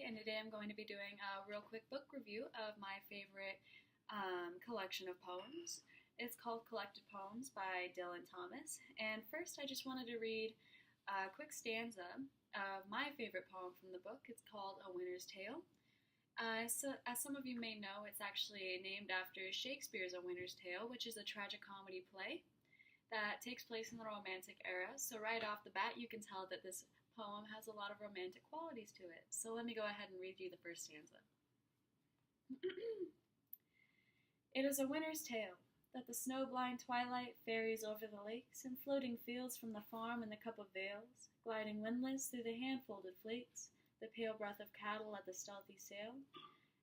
Katie, and today I'm going to be doing a real quick book review of my favorite collection of poems. It's called Collected Poems by Dylan Thomas, and first I just wanted to read a quick stanza of my favorite poem from the book. It's called A Winter's Tale. So, as some of you may know, it's actually named after Shakespeare's A Winter's Tale, which is a tragicomedy play that takes place in the Romantic era. So right off the bat, you can tell that this poem has a lot of romantic qualities to it. So let me go ahead and read you the first stanza. It is a winter's tale, that the snow-blind twilight ferries over the lakes and floating fields from the farm in the cup of vales, gliding windless through the hand-folded flakes, the pale breath of cattle at the stealthy sail,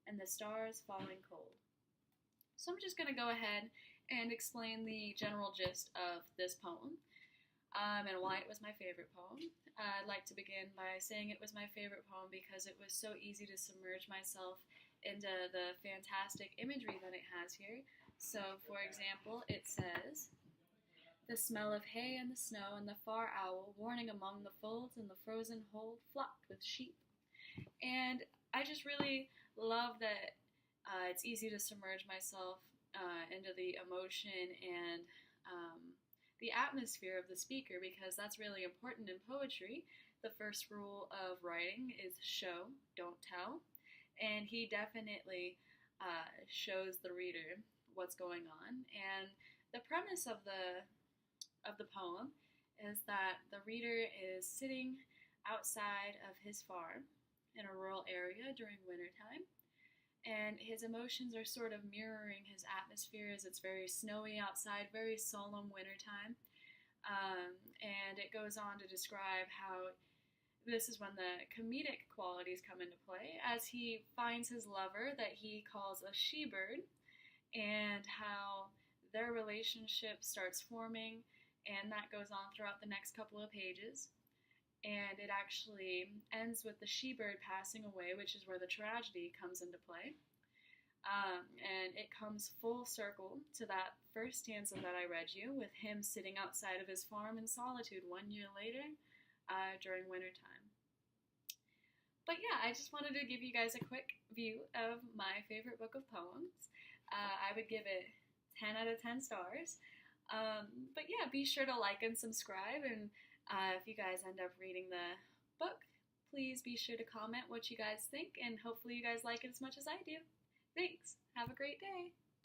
and the stars falling cold. So I'm just going to go ahead and explain the general gist of this poem and why it was my favorite poem. I'd like to begin by saying it was my favorite poem because it was so easy to submerge myself into the fantastic imagery that it has here. So, for example, it says, "The smell of hay and the snow and the far owl warning among the folds and the frozen hold flocked with sheep." And I just really love that it's easy to submerge myself into the emotion and the atmosphere of the speaker, because that's really important in poetry. The first rule of writing is show, don't tell. And he definitely shows the reader what's going on. And the premise of the poem is that the reader is sitting outside of his farm in a rural area during wintertime, and his emotions are sort of mirroring his atmosphere as it's very snowy outside, very solemn wintertime. And it goes on to describe how this is when the comedic qualities come into play, as he finds his lover that he calls a she-bird, and how their relationship starts forming, and that goes on throughout the next couple of pages. And it actually ends with the she-bird passing away, which is where the tragedy comes into play. And it comes full circle to that first stanza that I read you, with him sitting outside of his farm in solitude 1 year later during wintertime. But yeah, I just wanted to give you guys a quick view of my favorite book of poems. I would give it 10 out of 10 stars. But yeah, be sure to like and subscribe, and if you guys end up reading the book, please be sure to comment what you guys think, and hopefully you guys like it as much as I do. Thanks. Have a great day.